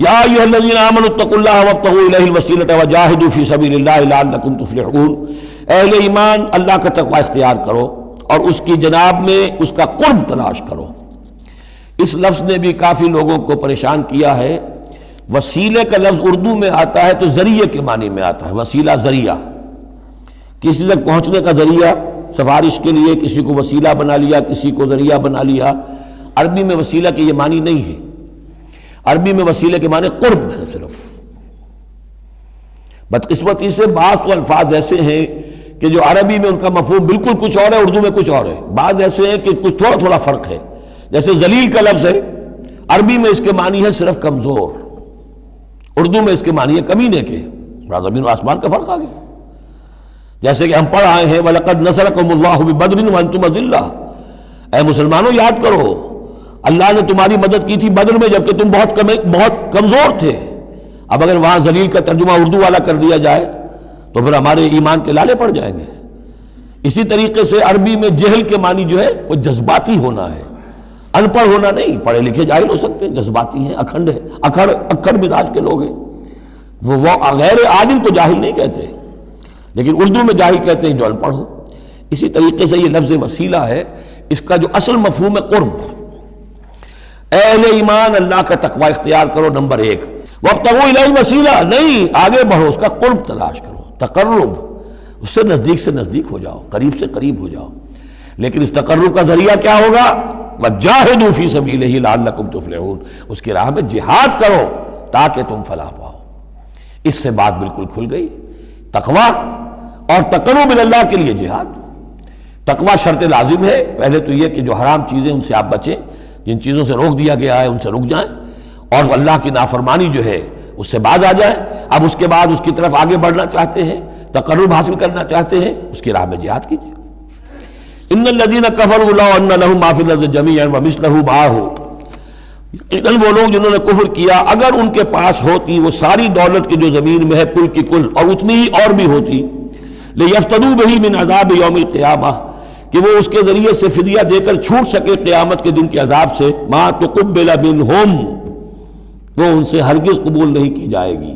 یا ایھا الذین آمنوا اتقوا اللہ وابتغوا الیہ الوسیلۃ وجاہدوا فی سبیل اللہ لعلکم تفلحون، اہل ایمان اللہ کا تقوی اختیار کرو اور اس کی جناب میں اس کا قرب تلاش کرو۔ اس لفظ نے بھی کافی لوگوں کو پریشان کیا ہے۔ وسیلے کا لفظ اردو میں آتا ہے تو ذریعے کے معنی میں آتا ہے، وسیلہ ذریعہ، کسی تک پہنچنے کا ذریعہ، سفارش کے لیے کسی کو وسیلہ بنا لیا، کسی کو ذریعہ بنا لیا۔ عربی میں وسیلہ کے یہ معنی نہیں ہے، عربی میں وسیلے کے معنی قرب ہے صرف۔ بدقسمتی سے بعض تو الفاظ ایسے ہیں کہ جو عربی میں ان کا مفہوم بالکل کچھ اور ہے، اردو میں کچھ اور ہے۔ بعض ایسے ہیں کہ کچھ تھوڑا تھوڑا فرق ہے، جیسے ذلیل کا لفظ ہے، عربی میں اس کے معنی ہے صرف کمزور، اردو میں اس کے معنی ہے کمینے کے۔ بڑا زمین و آسمان کا فرق آ گیا۔ جیسے کہ ہم پڑھ آئے ہیں وَلَقَدْ نَصَرَكُمُ اللَّهُ بِبَدْرٍ وَأَنْتُمْ أَذِلَّةٌ، اے مسلمانوں یاد کرو اللہ نے تمہاری مدد کی تھی بدر میں جبکہ تم بہت کمزور تھے۔ اب اگر وہاں ذلیل کا ترجمہ اردو والا کر دیا جائے تو پھر ہمارے ایمان کے لالے پڑ جائیں گے۔ اسی طریقے سے عربی میں جہل کے معنی جو ہے وہ جذباتی ہونا ہے، ان پڑھ ہونا نہیں۔ پڑھے لکھے جاہل ہو سکتے ہیں، جذباتی ہیں، اکھڑ ہیں، اکھڑ مزاج کے لوگ ہیں، وہ غیر عالم کو جاہل نہیں کہتے، لیکن اردو میں جاہل کہتے ہیں جو ان پڑھ ہو۔ اسی طریقے سے یہ لفظ وسیلہ ہے، اس کا جو اصل مفہوم ہے قرب۔ اے اہل ایمان اللہ کا تقوی اختیار کرو، نمبر ایک۔ وابتغوا الیہ الوسیلہ، نہیں آگے بڑھو، اس کا قرب تلاش کرو، تقرب، اس سے نزدیک ہو جاؤ، قریب سے قریب ہو جاؤ۔ لیکن اس تقرب کا ذریعہ کیا ہوگا؟ وجاہدوا فی سبیلہ لعلکم تفلحون، اس کی راہ میں جہاد کرو تاکہ تم فلاح پاؤ۔ اس سے بات بالکل کھل گئی۔ تقوی اور تقرب اللہ کے لیے جہاد۔ تقوی شرط لازم ہے، پہلے تو یہ کہ جو حرام چیزیں ان سے آپ بچیں، جن چیزوں سے روک دیا گیا ہے ان سے رک جائیں، اور اللہ کی نافرمانی جو ہے اس سے باز آ جائیں۔ اب اس کے بعد اس کی طرف آگے بڑھنا چاہتے ہیں، تقرب حاصل کرنا چاہتے ہیں، اس کی راہ میں جہاد کیجیے۔ ان الذین کفروا لو ان لهم ما فی الارض جمیعا ومثلہ معہ، یقیناً وہ لوگ جنہوں نے کفر کیا اگر ان کے پاس ہوتی وہ ساری دولت کی جو زمین میں ہے کل کی کل، اور اتنی ہی اور بھی ہوتی، لیفتدوا بہ من عذاب یوم القیامہ، کہ وہ اس کے ذریعے سے فدیہ دے کر چھوٹ سکے قیامت کے دن کے عذاب سے، ما تقبل منہم، وہ ان سے ہرگز قبول نہیں کی جائے گی۔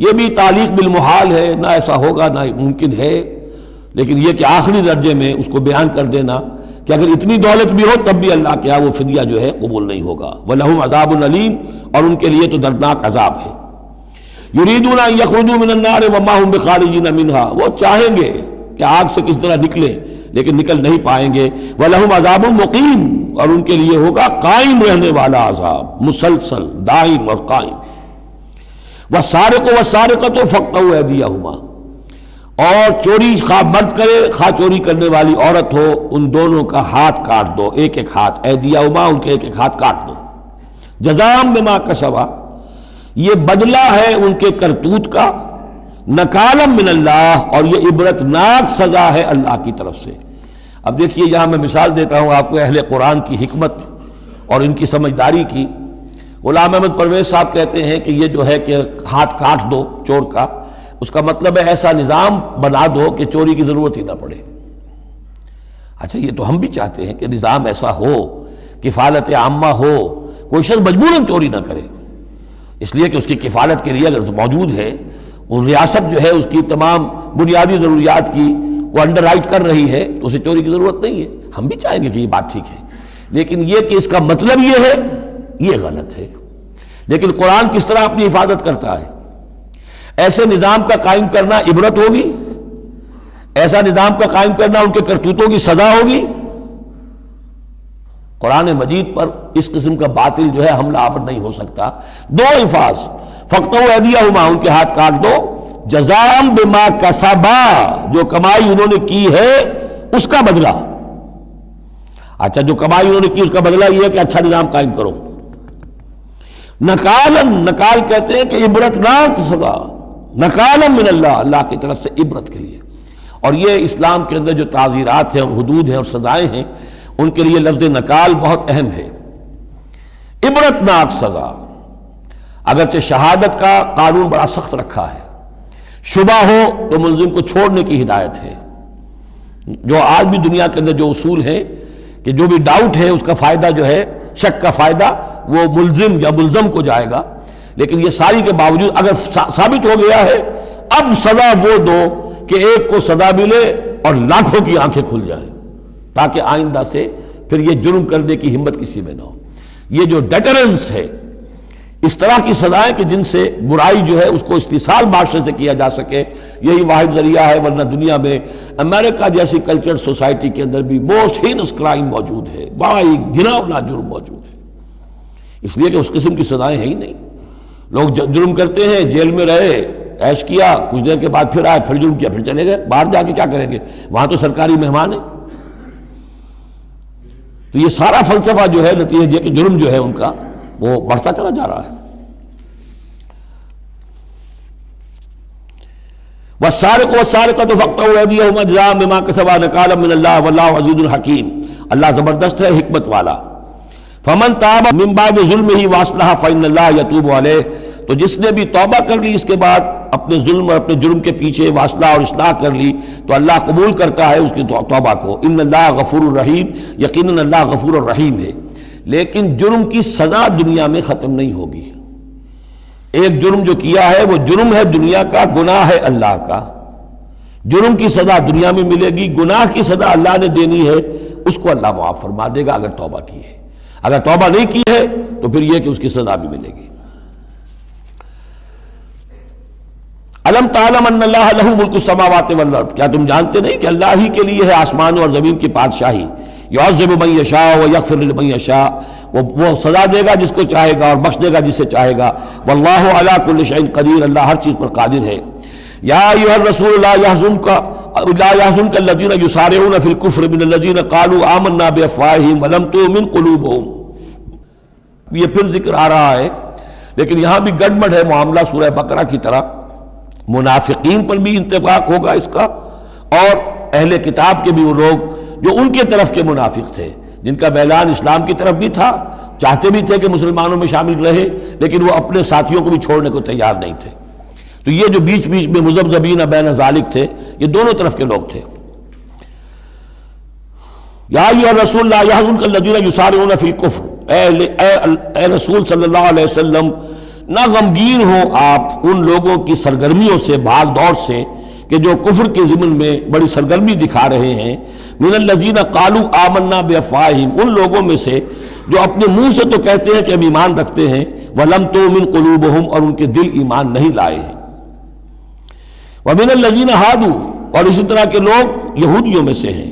یہ بھی تعلیق بالمحال ہے، نہ ایسا ہوگا نہ ممکن ہے، لیکن یہ کہ آخری درجے میں اس کو بیان کر دینا کہ اگر اتنی دولت بھی ہو تب بھی اللہ کے ہاں وہ فدیہ جو ہے قبول نہیں ہوگا۔ وَلَهُمْ عَذَابٌ أَلِيمٌ، اور ان کے لیے تو دردناک عذاب ہے۔ يُرِيدُونَ أَن يَخْرُجُوا مِنَ النَّارِ وَمَا هُمْ بِخَارِجِينَ مِنْهَا، وہ چاہیں گے کہ آگ سے کس طرح نکلیں لیکن نکل نہیں پائیں گے۔ وَلَهُمْ عَذَابٌ مُقِيمٌ، اور ان کے لیے ہوگا قائم رہنے والا عذاب، مسلسل دائم اور قائم۔ وَالسَّارِقُ وَالسَّارِقَةُ فَاقْطَعُوا أَيْدِيَهُمَا، اور چوری خواہ مرد کرے خواہ چوری کرنے والی عورت ہو، ان دونوں کا ہاتھ کاٹ دو، ایک ایک ہاتھ، ایدیہما، ان کے ایک ایک ہاتھ کاٹ دو۔ جزاء بما کسبا، یہ بدلہ ہے ان کے کرتوت کا، نکالا من اللہ، اور یہ عبرتناک سزا ہے اللہ کی طرف سے۔ اب دیکھیے یہاں میں مثال دیتا ہوں آپ کو اہل قرآن کی حکمت اور ان کی سمجھداری کی۔ غلام احمد پرویز صاحب کہتے ہیں کہ یہ جو ہے کہ ہاتھ کاٹ دو چور کا، اس کا مطلب ہے ایسا نظام بنا دو کہ چوری کی ضرورت ہی نہ پڑے۔ اچھا یہ تو ہم بھی چاہتے ہیں کہ نظام ایسا ہو، کفالت عامہ ہو، کوئی شخص مجبوراً چوری نہ کرے، اس لیے کہ اس کی کفالت کے لیے اگر موجود ہے، وہ ریاست جو ہے اس کی تمام بنیادی ضروریات کی وہ انڈر رائٹ کر رہی ہے تو اسے چوری کی ضرورت نہیں ہے۔ ہم بھی چاہیں گے کہ یہ بات ٹھیک ہے، لیکن یہ کہ اس کا مطلب یہ ہے، یہ غلط ہے۔ لیکن قرآن کس طرح اپنی حفاظت کرتا ہے؟ ایسے نظام کا قائم کرنا عبرت ہوگی، ایسا نظام کا قائم کرنا ان کے کرتوتوں کی سزا ہوگی۔ قرآن مجید پر اس قسم کا باطل جو ہے حملہ آور نہیں ہو سکتا۔ دو الفاظ، فَاقْطَعُوا أَيْدِيَهُمَا، ان کے ہاتھ کاٹ دو، جزاء بما کسبا، جو کمائی انہوں نے کی ہے اس کا بدلہ۔ اچھا جو کمائی انہوں نے کی اس کا بدلہ یہ ہے کہ اچھا نظام قائم کرو۔ نکالن، نکال کہتے ہیں کہ عبرتناک سزا، نکالن من اللہ، اللہ کی طرف سے عبرت کے لیے۔ اور یہ اسلام کے اندر جو تعزیرات ہیں اور حدود ہیں اور سزائیں ہیں، ان کے لیے لفظ نکال بہت اہم ہے۔ عبرتناک سزا، اگرچہ شہادت کا قانون بڑا سخت رکھا ہے، شبہ ہو تو ملزم کو چھوڑنے کی ہدایت ہے۔ جو آج بھی دنیا کے اندر جو اصول ہے کہ جو بھی ڈاؤٹ ہے اس کا فائدہ جو ہے، شک کا فائدہ وہ ملزم یا ملزم کو جائے گا، لیکن یہ ساری کے باوجود اگر ثابت ہو گیا ہے، اب سزا وہ دو کہ ایک کو سزا ملے اور لاکھوں کی آنکھیں کھل جائیں، تاکہ آئندہ سے پھر یہ جرم کرنے کی ہمت کسی میں نہ ہو۔ یہ جو ڈیٹرنس ہے، اس طرح کی سزائیں کہ جن سے برائی جو ہے اس کو استحصال معاشرے سے کیا جا سکے، یہی واحد ذریعہ ہے۔ ورنہ دنیا میں امریکہ جیسی کلچر سوسائٹی کے اندر بھی موسٹ ہینس کرائم موجود ہے، بڑا ہی گھناؤنا جرم موجود ہے، اس لیے کہ اس قسم کی سزائیں ہیں ہی نہیں۔ لوگ جرم کرتے ہیں، جیل میں رہے، عیش کیا، کچھ دیر کے بعد پھر آئے، پھر جرم کیا، پھر چلے گئے، باہر جا کے کیا کریں گے، وہاں تو سرکاری مہمان ہیں۔ تو یہ سارا فلسفہ جو ہے نتیجہ کہ جرم جو ہے ان کا وہ بڑھتا چلا جا رہا ہے۔ والسارق والسارقۃ فاقطعوا ایدیہما جزاء بما کسبا نکالا من اللہ واللہ عزیز الحکیم، اللہ زبردست ہے، حکمت والا۔ فمن تاب من بعد ظلمہ واصلح فإن اللہ یتوب علیہ، تو جس نے بھی توبہ کر لی اس کے بعد اپنے ظلم اور اپنے جرم کے پیچھے واصلہ اور اصلاح کر لی تو اللہ قبول کرتا ہے اس کی توبہ کو۔ ان اللہ غفور الرحیم، یقیناً اللہ غفور الرحیم ہے۔ لیکن جرم کی سزا دنیا میں ختم نہیں ہوگی۔ ایک جرم جو کیا ہے وہ جرم ہے دنیا کا، گناہ ہے اللہ کا۔ جرم کی سزا دنیا میں ملے گی، گناہ کی سزا اللہ نے دینی ہے، اس کو اللہ معاف فرما دے گا اگر توبہ کی ہے۔ اگر توبہ نہیں کی ہے تو پھر یہ کہ اس کی سزا بھی ملے گی۔ الم تعلم ان اللہ لہ ملک السماوات والارض، کیا تم جانتے نہیں کہ اللہ ہی کے لیے ہے آسمانوں اور زمین کی بادشاہی۔ یعذب من یشاء ویغفر لمن یشاء، وہ سزا دے گا جس کو چاہے گا اور بخش دے گا جسے چاہے گا۔ واللہ علی کل شیء قدیر، اللہ ہر چیز پر قادر ہے۔ یا ایھا الرسول لا يحزنک الذین یسارعون فی الکفر من الذین قالوا آمنا بافواہہم ولم تؤمن قلوبہم۔ یہ پھر ذکر آ رہا ہے، لیکن یہاں بھی گڑبڑ ہے معاملہ سورہ بقرہ کی طرح۔ منافقین پر بھی انطباق ہوگا اس کا، اور اہل کتاب کے بھی وہ لوگ جو ان کے طرف کے منافق تھے، جن کا میلان اسلام کی طرف بھی تھا، چاہتے بھی تھے کہ مسلمانوں میں شامل رہے، لیکن وہ اپنے ساتھیوں کو بھی چھوڑنے کو تیار نہیں تھے۔ تو یہ جو بیچ بیچ میں مذبذبین بین ذالک تھے، یہ دونوں طرف کے لوگ تھے۔ یا ایھا الرسول لا يحزنک الذین یسارعون فی الکفر، اے رسول صلی اللہ علیہ وسلم نہ غمگین ہو آپ ان لوگوں کی سرگرمیوں سے، بھاگ دوڑ سے، کہ جو کفر کے ضمن میں بڑی سرگرمی دکھا رہے ہیں۔ من الذین قالوا آمنا بافواہہم، ان لوگوں میں سے جو اپنے منہ سے تو کہتے ہیں کہ ہم ایمان رکھتے ہیں، ولم تؤمن قلوبہم، اور ان کے دل ایمان نہیں لائے ہیں۔ ومن الذین ہادوا، اور اسی طرح کے لوگ یہودیوں میں سے ہیں۔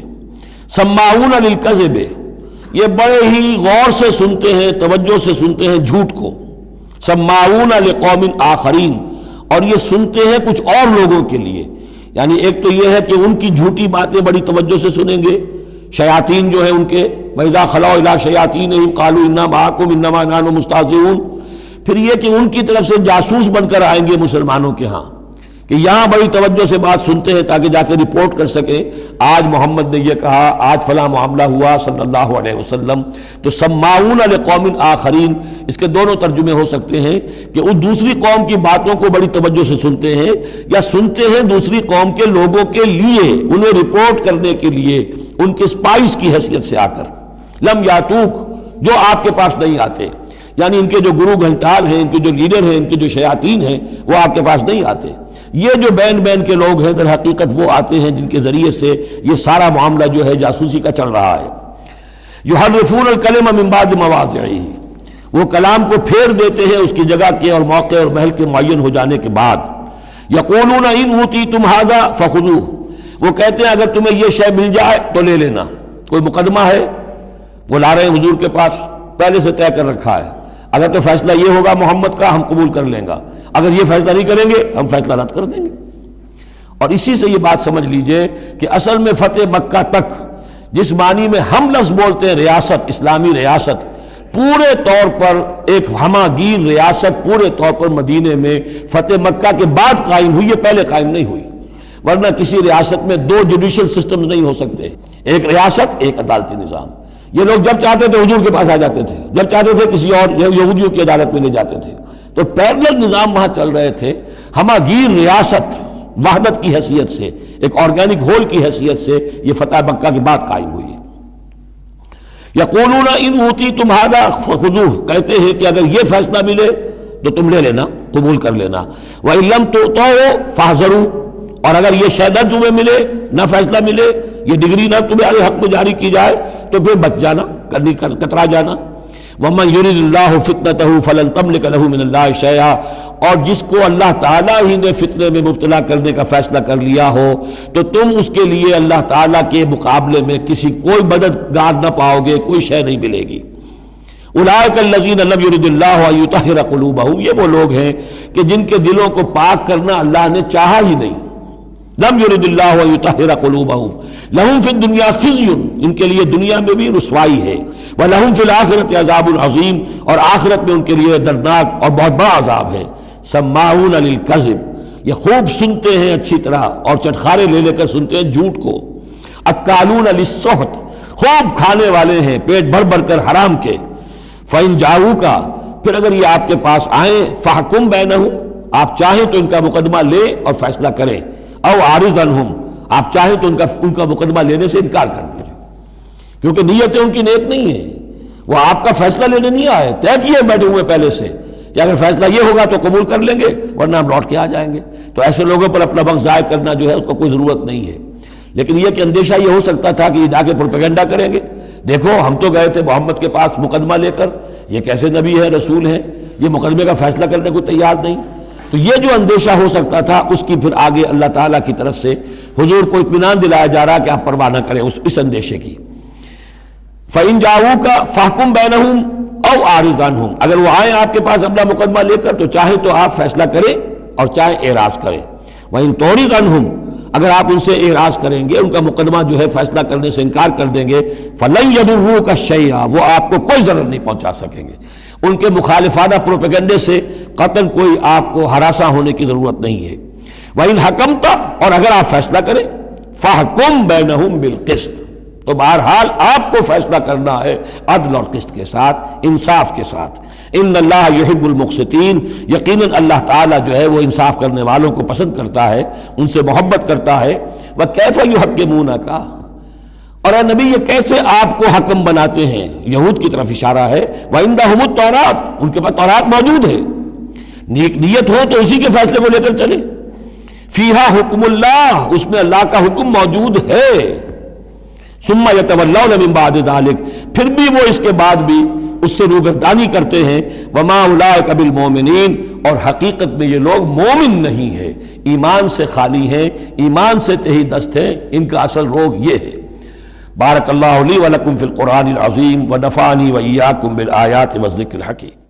سماعون للکذب، یہ بڑے ہی غور سے سنتے ہیں، توجہ سے سنتے ہیں جھوٹ کو۔ سماعون لقوم آخرین، اور یہ سنتے ہیں کچھ اور لوگوں کے لیے، یعنی ایک تو یہ ہے کہ ان کی جھوٹی باتیں بڑی توجہ سے سنیں گے، شیاطین جو ہیں ان کے، وَإِذَا خَلَوْا إِلَىٰ شَيَاطِينِهِمْ قَالُوا إِنَّا مَعَكُمْ إِنَّمَا نَحْنُ مُسْتَهْزِئُونَ۔ پھر یہ کہ ان کی طرف سے جاسوس بن کر آئیں گے مسلمانوں کے ہاں، کہ یہاں بڑی توجہ سے بات سنتے ہیں تاکہ جا کے رپورٹ کر سکیں، آج محمد نے یہ کہا، آج فلاں معاملہ ہوا صلی اللہ علیہ وسلم۔ تو سماعون لقوم آخرین، اس کے دونوں ترجمے ہو سکتے ہیں کہ وہ دوسری قوم کی باتوں کو بڑی توجہ سے سنتے ہیں، یا سنتے ہیں دوسری قوم کے لوگوں کے لیے، انہیں رپورٹ کرنے کے لیے، ان کے اسپائس کی حیثیت سے آ کر۔ لم یاتوک، جو آپ کے پاس نہیں آتے، یعنی ان کے جو گرو گھنٹال ہیں، ان کے جو لیڈر ہیں، ان کے جو شیاطین ہیں، وہ آپ کے پاس نہیں آتے۔ یہ جو بین بین کے لوگ ہیں در حقیقت وہ آتے ہیں جن کے ذریعے سے یہ سارا معاملہ جو ہے جاسوسی کا چل رہا ہے۔ یحرفون الکلم من بعد مواضعہ، وہ کلام کو پھیر دیتے ہیں اس کی جگہ کے اور موقع اور محل کے معین ہو جانے کے بعد۔ یقولون ان اوتیتم ھذا فخذوہ، وہ کہتے ہیں اگر تمہیں یہ شے مل جائے تو لے لینا۔ کوئی مقدمہ ہے، وہ لا رہے ہیں حضور کے پاس، پہلے سے طے کر رکھا ہے، اگر تو فیصلہ یہ ہوگا محمد کا ہم قبول کر لیں گا، اگر یہ فیصلہ نہیں کریں گے ہم فیصلہ رد کر دیں گے۔ اور اسی سے یہ بات سمجھ لیجئے کہ اصل میں فتح مکہ تک جس معنی میں ہم لفظ بولتے ہیں ریاست، اسلامی ریاست، پورے طور پر ایک ہماگیر ریاست پورے طور پر مدینے میں فتح مکہ کے بعد قائم ہوئی ہے، پہلے قائم نہیں ہوئی۔ ورنہ کسی ریاست میں دو جوڈیشل سسٹمز نہیں ہو سکتے، ایک ریاست ایک عدالتی نظام۔ یہ لوگ جب چاہتے تھے حضور کے پاس آ جاتے تھے، جب چاہتے تھے کسی اور یہودیوں کی عدالت میں لے جاتے تھے۔ تو پیرلل نظام وہاں چل رہے تھے، ہماگیر ریاست وحدت کی حیثیت سے، ایک آرگینک ہول کی حیثیت سے یہ فتح مکہ کے بعد قائم ہوئی ہے۔ یقولون ان اوتیتم ھذا فخذوہ، کہتے ہیں کہ اگر یہ فیصلہ ملے تو تم لے لینا، قبول کر لینا۔ وَإِن لَّمْ تُؤْتَوْا فَاحْذَرُوا، اور اگر یہ شے نہ تمہیں ملے، نہ فیصلہ ملے، یہ ڈگری نہ تمہارے حق میں جاری کی جائے، تو پھر بچ جانا، کترا جانا۔ وَمَن يُرِدِ اللَّهُ فِتْنَتَهُ فَلَن تَمْلِكَ لَهُ مِنَ اللَّهِ شَيْئًا، اور جس کو اللہ تعالیٰ ہی نے فتنے میں مبتلا کرنے کا فیصلہ کر لیا ہو تو تم اس کے لیے اللہ تعالیٰ کے مقابلے میں کسی کوئی مددگار نہ پاؤ گے، کوئی شے نہیں ملے گی۔ اولئک الذین لم یرد اللہ ان یطہر قلوبہم، یہ وہ لوگ ہیں کہ جن کے دلوں کو پاک کرنا اللہ نے چاہا ہی نہیں۔ لم یرد اللہ ان یطہر قلوبہم لہم فی الدنیا خزی، ان کے لیے دنیا میں بھی رسوائی ہے، ولہم فی الآخرۃ عذاب عظیم، اور آخرت میں ان کے لیے دردناک اور بہت بڑا عذاب ہے۔ سماعون للکذب، یہ خوب سنتے ہیں اچھی طرح اور چٹخارے لے لے کر سنتے ہیں جھوٹ کو۔ اکالون للسحت، خوب کھانے والے ہیں پیٹ بھر بھر کر حرام کے۔ فَإِن جَاءُوكَ، پھر اگر یہ آپ کے پاس آئیں، فَحْكُم بَيْنَهُمْ، آپ چاہیں تو ان کا مقدمہ لیں اور فیصلہ کریں، او عارض عنہم، آپ چاہیں تو ان کا مقدمہ لینے سے انکار کر دیجیے، کیونکہ نیتیں ان کی نیک نہیں ہیں، وہ آپ کا فیصلہ لینے نہیں آئے، طے کیے بیٹھے ہوئے پہلے سے کہ اگر فیصلہ یہ ہوگا تو قبول کر لیں گے ورنہ ہم لوٹ کے آ جائیں گے۔ تو ایسے لوگوں پر اپنا وقت ضائع کرنا جو ہے اس کو کوئی ضرورت نہیں ہے۔ لیکن یہ کہ اندیشہ یہ ہو سکتا تھا کہ یہ جا کے پروپیگنڈا کریں گے، دیکھو ہم تو گئے تھے محمد کے پاس مقدمہ لے کر، یہ کیسے نبی ہے، رسول ہے، یہ مقدمے کا فیصلہ کرنے کو تیار نہیں۔ تو یہ جو اندیشہ ہو سکتا تھا اس کی پھر آگے اللہ تعالیٰ کی طرف سے حضور کو اطمینان دلایا جا رہا کہ آپ پرواہ نہ کریں اس اندیشے کی۔ فَإِن جَاءُوكَ فَاحْكُم بَيْنَهُمْ أَوْ أَعْرِضْ عَنْهُمْ، اگر وہ آئیں آپ کے پاس اپنا مقدمہ لے کر تو چاہے تو آپ فیصلہ کریں اور چاہے اعراض کریں۔ وَإِن تُعْرِضْ عَنْهُمْ، اگر آپ ان سے اعراض کریں گے، ان کا مقدمہ جو ہے فیصلہ کرنے سے انکار کر دیں گے، فَلَن يَضُرُّوكَ شَيْئًا، وہ آپ کو کوئی ضرر نہیں پہنچا سکیں گے۔ ان کے مخالفانہ پروپیگنڈے سے قطعاً کوئی آپ کو ہراساں ہونے کی ضرورت نہیں ہے۔ وَإِنْ حَكَمْتَ، اور اگر آپ فیصلہ کریں، فَحْكُم بَيْنَهُمْ بِالْقِسْطِ، تو بہرحال آپ کو فیصلہ کرنا ہے عدل اور قسط کے ساتھ، انصاف کے ساتھ۔ ان اللہ یحب المقسطین، یقیناً اللہ تعالیٰ جو ہے وہ انصاف کرنے والوں کو پسند کرتا ہے، ان سے محبت کرتا ہے۔ وَكَيْفَ يُحَكِّمُونَكَ، اور اے نبی یہ کیسے آپ کو حکم بناتے ہیں، یہود کی طرف اشارہ ہے۔ وَعِندَهُمُ التَّوْرَاۃ، ان کے پاس تورات موجود ہے، نیت ہو تو اسی کے فیصلے کو لے کر چلے۔ فِيهَا حُكْمُ اللَّهِ، اس میں اللہ کا حکم موجود ہے۔ ثُمَّ يَتَوَلَّوْنَ مِن بَعْدِ ذَلِكَ، پھر بھی وہ اس کے بعد بھی اس سے روگردانی کرتے ہیں۔ وَمَا أُولَٰئِكَ بِالْمُؤْمِنِينَ، اور حقیقت میں یہ لوگ مومن نہیں ہیں، ایمان سے خالی ہیں، ایمان سے تہی دست ہیں، ان کا اصل روگ یہ ہے۔ بارک اللہ لی ولکم فی القرآن العظیم ونفعنی وإیاکم بالآیات والذکر الحکیم۔